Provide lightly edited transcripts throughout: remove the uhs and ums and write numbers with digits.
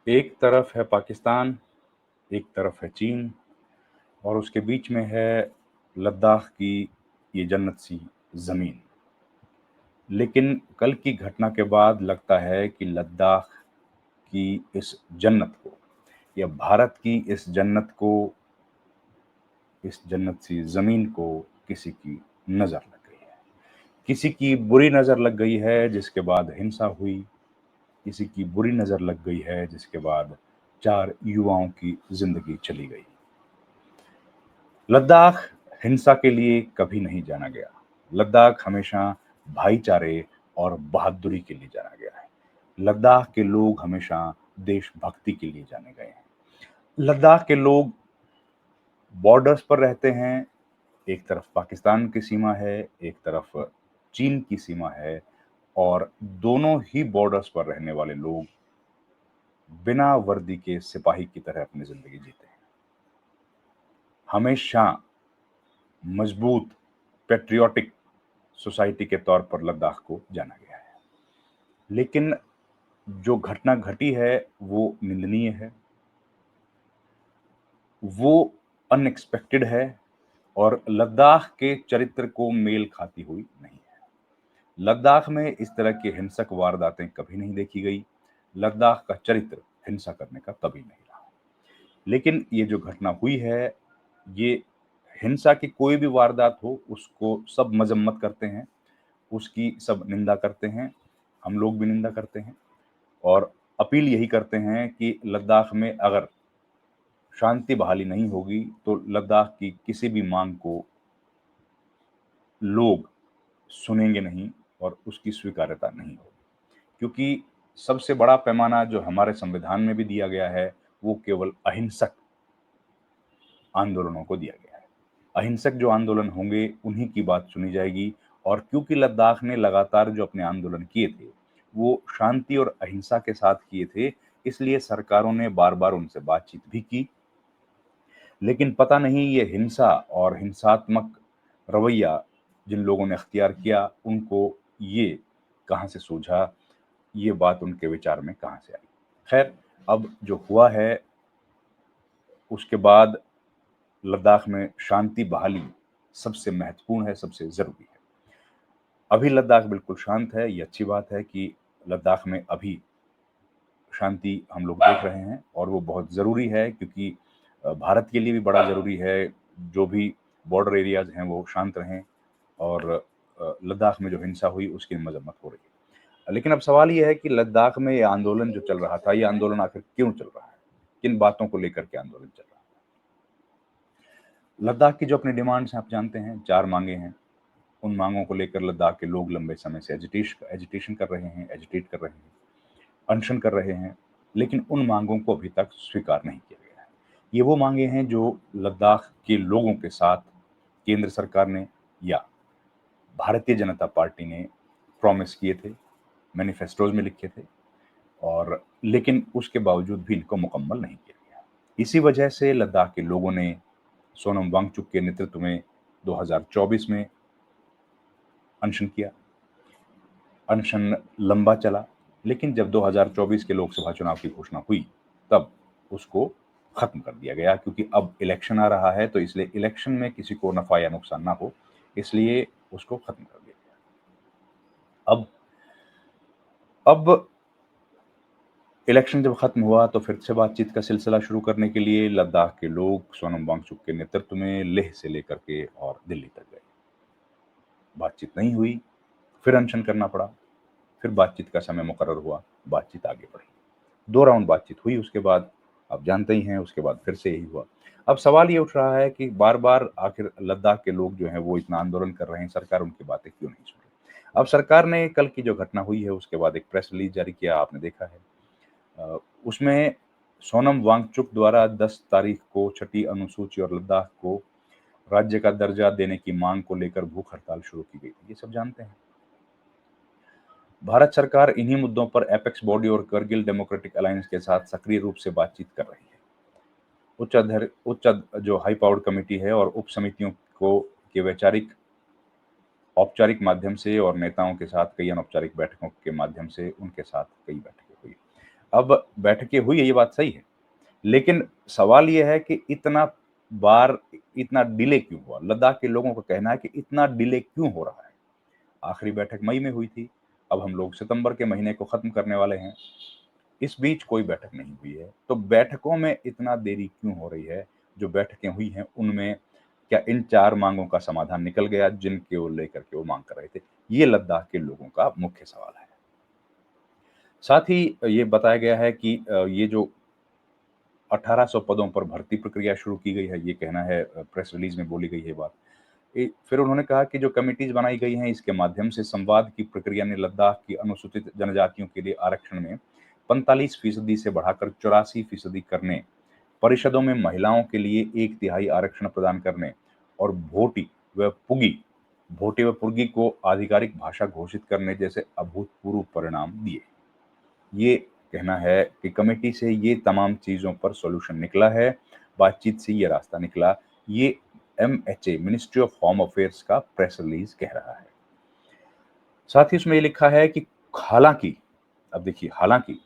एक तरफ है पाकिस्तान, एक तरफ है चीन और उसके बीच में है लद्दाख की ये जन्नत सी ज़मीन। लेकिन कल की घटना के बाद लगता है कि लद्दाख की इस जन्नत को या भारत की इस जन्नत को, इस जन्नत सी ज़मीन को किसी की नज़र लग गई है। किसी की बुरी नज़र लग गई है जिसके बाद हिंसा हुई, किसी की बुरी नज़र लग गई है जिसके बाद 4 युवाओं की ज़िंदगी चली गई। लद्दाख हिंसा के लिए कभी नहीं जाना गया। लद्दाख हमेशा भाईचारे और बहादुरी के लिए जाना गया है। लद्दाख के लोग हमेशा देशभक्ति के लिए जाने गए हैं। लद्दाख के लोग बॉर्डर्स पर रहते हैं। एक तरफ पाकिस्तान की सीमा है, एक तरफ चीन की सीमा है और दोनों ही बॉर्डर्स पर रहने वाले लोग बिना वर्दी के सिपाही की तरह अपनी ज़िंदगी जीते हैं। हमेशा मजबूत पैट्रियोटिक सोसाइटी के तौर पर लद्दाख को जाना गया है। लेकिन जो घटना घटी है वो निंदनीय है, वो अनएक्सपेक्टेड है और लद्दाख के चरित्र को मेल खाती हुई नहीं है। लद्दाख में इस तरह की हिंसक वारदातें कभी नहीं देखी गई। लद्दाख का चरित्र हिंसा करने का कभी नहीं रहा। लेकिन ये जो घटना हुई है, ये हिंसा की कोई भी वारदात हो, उसको सब मजम्मत करते हैं, उसकी सब निंदा करते हैं। हम लोग भी निंदा करते हैं और अपील यही करते हैं कि लद्दाख में अगर शांति बहाली नहीं होगी, तो लद्दाख की किसी भी मांग को लोग सुनेंगे नहीं और उसकी स्वीकार्यता नहीं होगी। क्योंकि सबसे बड़ा पैमाना जो हमारे संविधान में भी दिया गया है, वो केवल अहिंसक आंदोलनों को दिया गया है। अहिंसक जो आंदोलन होंगे, उन्हीं की बात सुनी जाएगी और क्योंकि लद्दाख ने लगातार जो अपने आंदोलन किए थे, वो शांति और अहिंसा के साथ किए थे, इसलिए सरकारों ने बार-बार उनसे बातचीत भी की। लेकिन पता नहीं ये हिंसा और हिंसात्मक रवैया जिन लोगों ने अख्तियार किया, उनको ये कहाँ से सूझा, ये बात उनके विचार में कहाँ से आई। खैर, अब जो हुआ है, उसके बाद लद्दाख में शांति बहाली सबसे महत्वपूर्ण है, सबसे ज़रूरी है। अभी लद्दाख बिल्कुल शांत है, ये अच्छी बात है कि लद्दाख में अभी शांति हम लोग देख रहे हैं और वो बहुत ज़रूरी है क्योंकि भारत के लिए भी बड़ा ज़रूरी है, जो भी बॉर्डर एरियाज़ हैं वो शांत रहें और लद्दाख में जो हिंसा हुई उसकी मज़म्मत हो रही है। लेकिन अब सवाल ये है कि लद्दाख में ये आंदोलन जो चल रहा था, ये आंदोलन आखिर क्यों चल रहा है? किन बातों को लेकर के आंदोलन चल रहा है? लद्दाख की जो अपनी डिमांड्स हैं आप जानते हैं, 4 माँगें हैं। उन माँगों को लेकर लद्दाख के लोग लंबे समय से एजिटेशन कर रहे हैं, एजिटेट कर रहे हैं, अनशन कर रहे हैं, लेकिन उन माँगों को अभी तक स्वीकार नहीं किया गया है। ये वो माँगें हैं जो लद्दाख के लोगों के साथ केंद्र सरकार ने या भारतीय जनता पार्टी ने प्रॉमिस किए थे, मैनिफेस्टोज़ में लिखे थे और लेकिन उसके बावजूद भी इनको मुकम्मल नहीं किया गया। इसी वजह से लद्दाख के लोगों ने सोनम वांगचुक के नेतृत्व में 2024 में अनशन किया। अनशन लंबा चला, लेकिन जब 2024 के लोकसभा चुनाव की घोषणा हुई, तब उसको खत्म कर दिया गया क्योंकि अब इलेक्शन आ रहा है, तो इसलिए इलेक्शन में किसी को नफ़ा या नुकसान ना हो, इसलिए उसको खत्म कर दिया गया। अब इलेक्शन जब खत्म हुआ, तो फिर से बातचीत का सिलसिला शुरू करने के लिए लद्दाख के लोग सोनम वांगचुक के नेतृत्व में लेह से लेकर के और दिल्ली तक गए। बातचीत नहीं हुई, फिर अनशन करना पड़ा, फिर बातचीत का समय मुकर्रर हुआ, बातचीत आगे बढ़ी। 2 राउंड बातचीत हुई उसके बाद, आप जानते ही हैं उसके बाद फिर से यही हुआ। अब सवाल ये उठ रहा है कि बार-बार आखिर लद्दाख के लोग जो हैं वो इतना आंदोलन कर रहे हैं, सरकार उनकी बातें क्यों नहीं सुन रही? अब सरकार ने कल की जो घटना हुई है उसके बाद एक प्रेस रिलीज़ जारी किया, आपने देखा है। उसमें सोनम वांगचुक द्वारा 10 तारीख को छठी अनुसूची और लद्दाख को राज्य का दर्जा देने की मांग को लेकर भूख हड़ताल शुरू की गई थी, ये सब जानते हैं। भारत सरकार इन्हीं मुद्दों पर एपेक्स बॉडी और करगिल डेमोक्रेटिक अलायंस के साथ सक्रिय रूप से बातचीत कर रही है। जो हाई पावर्ड कमेटी है और उप समितियों को के वैचारिक औपचारिक माध्यम से और नेताओं के साथ कई अनौपचारिक बैठकों के माध्यम से उनके साथ कई बैठकें हुई। अब बैठकें हुई है, ये बात सही है। लेकिन सवाल ये है कि इतना डिले क्यों हुआ? लद्दाख के लोगों का कहना है कि इतना डिले क्यों हो रहा है? आखिरी बैठक मई में हुई थी, अब हम लोग सितंबर के महीने को खत्म करने वाले हैं। इस बीच कोई बैठक नहीं हुई है, तो बैठकों में इतना देरी क्यों हो रही है? जो बैठकें हुई हैं, उनमें क्या इन 4 माँगों का समाधान निकल गया जिनके वो लेकर के वो माँग कर रहे थे? ये लद्दाख के लोगों का मुख्य सवाल है। साथ ही ये बताया गया है कि ये जो 1800 पदों पर भर्ती प्रक्रिया शुरू की गई है, ये कहना है प्रेस रिलीज़ में बोली गई है बात। फिर उन्होंने कहा कि जो कमिटीज़ बनाई गई हैं, इसके माध्यम से संवाद की प्रक्रिया ने लद्दाख की अनुसूचित जनजातियों के लिए आरक्षण में 45% से बढ़ाकर 84% करने, परिषदों में महिलाओं के लिए 1/3 आरक्षण प्रदान करने और भोटी व पुर्गी को आधिकारिक भाषा घोषित करने जैसे अभूतपूर्व परिणाम दिए। ये कहना है कि कमेटी से ये तमाम चीज़ों पर सॉल्यूशन निकला है, बातचीत से ये रास्ता निकला। ये MHA ministry of home affairs का प्रेस रिलीज़ कह रहा है। साथ ही उसमें ये लिखा है कि हालाँकि अब देखिए हालाँकि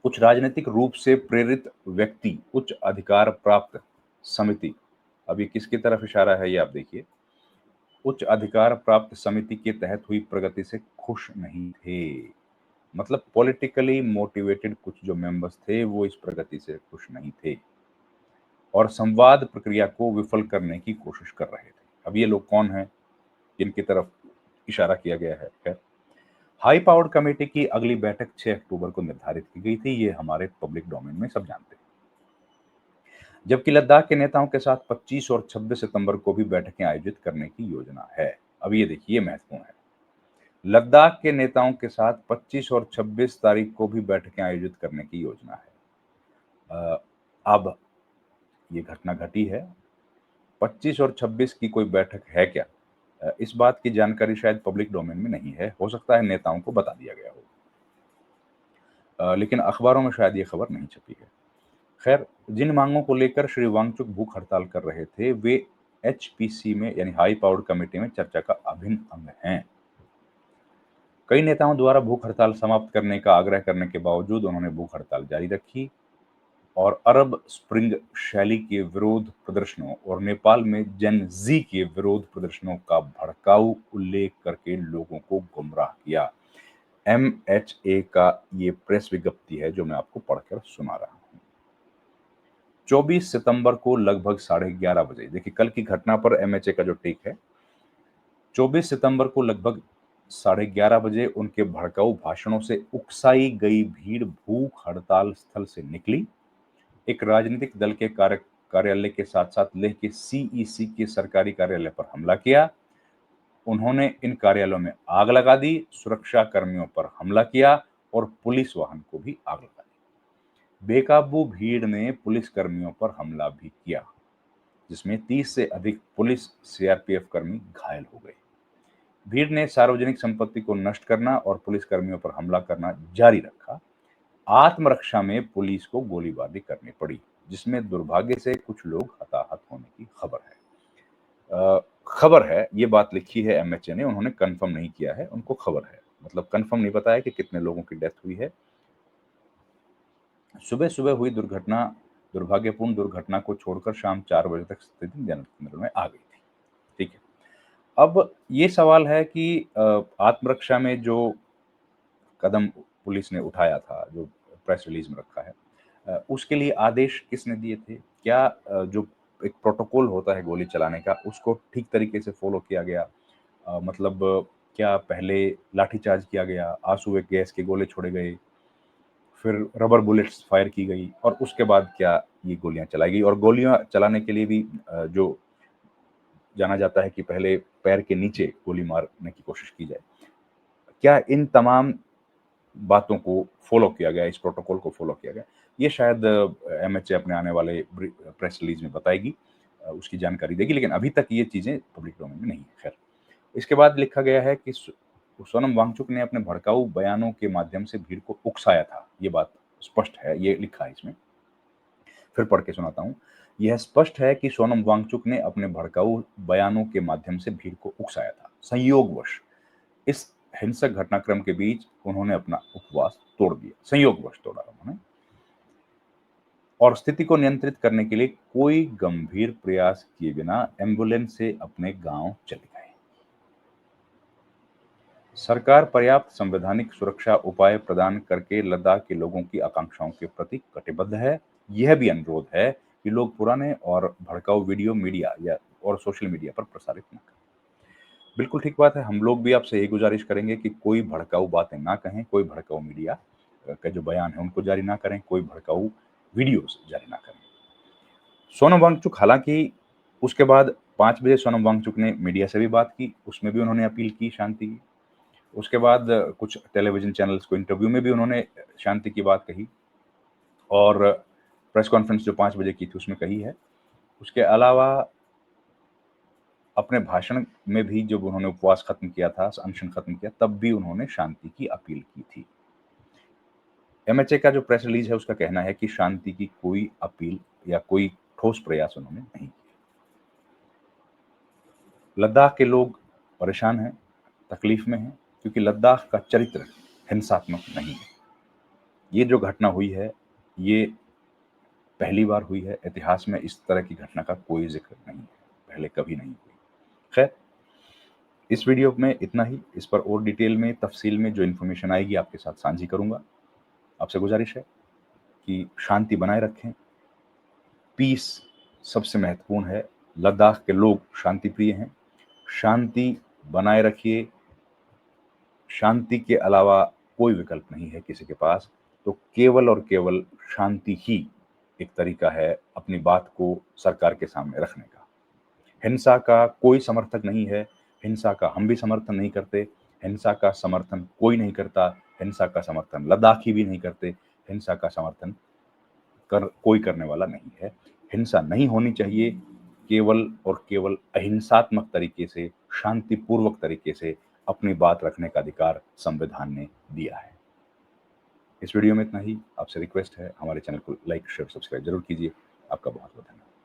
कुछ राजनीतिक रूप से प्रेरित व्यक्ति उच्च अधिकार प्राप्त समिति, अब ये किसकी तरफ इशारा है ये आप देखिए, उच्च अधिकार प्राप्त समिति के तहत हुई प्रगति से खुश नहीं थे। मतलब पॉलिटिकली मोटिवेटेड कुछ जो मेंबर्स थे वो इस प्रगति से खुश नहीं थे और संवाद प्रक्रिया को विफल करने की कोशिश कर रहे थे। अब ये लोग कौन हैं जिनकी तरफ इशारा किया गया है? खैर, हाई पावर्ड कमेटी की अगली बैठक 6 अक्टूबर को निर्धारित की गई थी। ये हमारे पब्लिक डोमेन में सब जानते हैं। जबकि लद्दाख के नेताओं के साथ 25 और 26 सितंबर को भी बैठकें आयोजित करने की योजना है। अब ये देखिए ये महत्वपूर्ण है। लद्दाख के नेताओं के साथ 25 और 26 तारीख को भी बैठकें आयोजित करने की योजना है। अब ये घटना घटी है। 25 और 26 की कोई बैठक है क्या? इस बात की जानकारी शायद पब्लिक डोमेन में नहीं है। हो सकता है नेताओं को बता दिया गया हो। लेकिन अखबारों में शायद ये खबर नहीं छपी है। खैर, जिन मांगों को लेकर श्री वांगचुक भूख हड़ताल कर रहे थे, वे एचपीसी में यानी हाई पावर्ड कमेटी में चर्चा का अभिन्न अंग हैं। कई नेताओं द्वारा भूख हड़ताल समाप्त करने का आग्रह करने के बावजूद उन्होंने भूख हड़ताल जारी रखी और अरब स्प्रिंग शैली के विरोध प्रदर्शनों और नेपाल में जेन जी के विरोध प्रदर्शनों का भड़काऊ उल्लेख करके लोगों को गुमराह किया। एमएचए का ये प्रेस विज्ञप्ति है जो मैं आपको पढ़कर सुना रहा हूँ। 24 सितंबर को लगभग 11:30 बजे, देखिए कल की घटना पर एमएचए का जो टेक है, 24 सितंबर को लगभग 11:30 बजे उनके भड़काऊ भाषणों से उकसाई गई भीड़ भूख हड़ताल स्थल से निकली। एक राजनीतिक दल के कार्यालय के साथ-साथ लेह के सीईसी के सरकारी कार्यालय पर हमला किया। उन्होंने इन कार्यालयों में आग लगा दी, सुरक्षा कर्मियों पर हमला किया और पुलिस वाहन को भी आग लगा दी। बेकाबू भीड़ ने पुलिस कर्मियों पर हमला भी किया, जिसमें 30 से अधिक पुलिस सीआरपीएफ कर्मी घायल हो गए। भीड़ ने सार्वजनिक संपत्ति को नष्ट करना और पुलिस कर्मियों पर हमला करना जारी रखा। आत्मरक्षा में पुलिस को गोलीबारी करनी पड़ी, जिसमें दुर्भाग्य से कुछ लोग हताहत होने की खबर है। खबर है, ये बात लिखी है एमएचए ने, उन्होंने कंफर्म नहीं किया है, उनको खबर है। मतलब कंफर्म नहीं बताया कि कितने लोगों की डेथ हुई है। सुबह-सुबह हुई दुर्भाग्यपूर्ण दुर्घटना को छोड़कर शाम 4 बजे तक स्थिति नियंत्रण में आ गई थी। ठीक है। अब ये सवाल है कि आत्मरक्षा में जो कदम पुलिस ने उठाया था, जो प्रेस रिलीज़ में रखा है, उसके लिए आदेश किसने दिए थे? क्या जो एक प्रोटोकॉल होता है गोली चलाने का, उसको ठीक तरीके से फ़ॉलो किया गया? मतलब क्या पहले लाठीचार्ज किया गया, आंसू गैस के गोले छोड़े गए, फिर रबर बुलेट्स फायर की गई और उसके बाद क्या ये गोलियाँ चलाई गई? और गोलियाँ चलाने के लिए भी जो जाना जाता है कि पहले पैर के नीचे गोली मारने की कोशिश की जाए। क्या इन तमाम बातों को फ़ॉलो किया गया, इस प्रोटोकॉल को फ़ॉलो किया गया? ये शायद एमएचए अपने आने वाले प्रेस रिलीज़ में बताएगी, उसकी जानकारी देगी, लेकिन अभी तक ये चीज़ें पब्लिक डोमेन में नहीं है। खैर, इसके बाद लिखा गया है कि सोनम वांगचुक ने अपने भड़काऊ बयानों के माध्यम से भीड़ को उकसाया था। ये बात स्पष्ट है, ये लिखा है इसमें। फिर पढ़ के सुनाता हूँ। यह स्पष्ट है कि सोनम वांगचुक ने अपने भड़काऊ बयानों के माध्यम से भीड़ को उकसाया था। संयोगवश इस हिंसक घटनाक्रम के बीच उन्होंने अपना उपवास तोड़ दिया, संयोगवश तोड़ा उन्होंने, और स्थिति को नियंत्रित करने के लिए कोई गंभीर प्रयास किए बिना एम्बुलेंस से अपने गांव चले गए। सरकार पर्याप्त संवैधानिक सुरक्षा उपाय प्रदान करके लद्दाख के लोगों की आकांक्षाओं के प्रति कटिबद्ध है। यह भी अनुरोध है कि लोग पुराने और भड़काऊ वीडियो मीडिया या और सोशल मीडिया पर प्रसारित न करें। बिल्कुल ठीक बात है। हम लोग भी आपसे यही गुजारिश करेंगे कि कोई भड़काऊ बातें ना कहें, कोई भड़काऊ मीडिया का जो बयान है उनको जारी ना करें, कोई भड़काऊ वीडियोज़ जारी ना करें। सोनम वांगचुक हालाँकि उसके बाद 5 बजे सोनम वांगचुक ने मीडिया से भी बात की, उसमें भी उन्होंने अपील की शांति की। उसके बाद कुछ टेलीविज़न चैनल्स को इंटरव्यू में भी उन्होंने शांति की बात कही और प्रेस कॉन्फ्रेंस जो 5 बजे की थी उसमें कही है। उसके अलावा अपने भाषण में भी जब उन्होंने उपवास खत्म किया था, अनशन खत्म किया, तब भी उन्होंने शांति की अपील की थी। एमएचए का जो प्रेस रिलीज है उसका कहना है कि शांति की कोई अपील या कोई ठोस प्रयास उन्होंने नहीं किए। लद्दाख के लोग परेशान हैं, तकलीफ में हैं, क्योंकि लद्दाख का चरित्र हिंसात्मक नहीं है। ये जो घटना हुई है, ये पहली बार हुई है। इतिहास में इस तरह की घटना का कोई ज़िक्र नहीं है, पहले कभी नहीं हुई। खैर, इस वीडियो में इतना ही। इस पर और डिटेल में, तफ़सील में जो इन्फॉर्मेशन आएगी आपके साथ साझी करूँगा। आपसे गुज़ारिश है कि शांति बनाए रखें, पीस सबसे महत्वपूर्ण है। लद्दाख के लोग शांति प्रिय हैं, शांति बनाए रखिए। शांति के अलावा कोई विकल्प नहीं है किसी के पास, तो केवल और केवल शांति ही एक तरीका है अपनी बात को सरकार के सामने रखने का। हिंसा का कोई समर्थक नहीं है, हिंसा का हम भी समर्थन नहीं करते, हिंसा का समर्थन कोई नहीं करता, हिंसा का समर्थन लद्दाखी भी नहीं करते, हिंसा का समर्थन कोई करने वाला नहीं है। हिंसा नहीं होनी चाहिए, केवल और केवल अहिंसात्मक तरीके से, शांतिपूर्वक तरीके से अपनी बात रखने का अधिकार संविधान ने दिया है। इस वीडियो में इतना ही। आपसे रिक्वेस्ट है, हमारे चैनल को लाइक, शेयर, सब्सक्राइब ज़रूर कीजिए। आपका बहुत-बहुत धन्यवाद।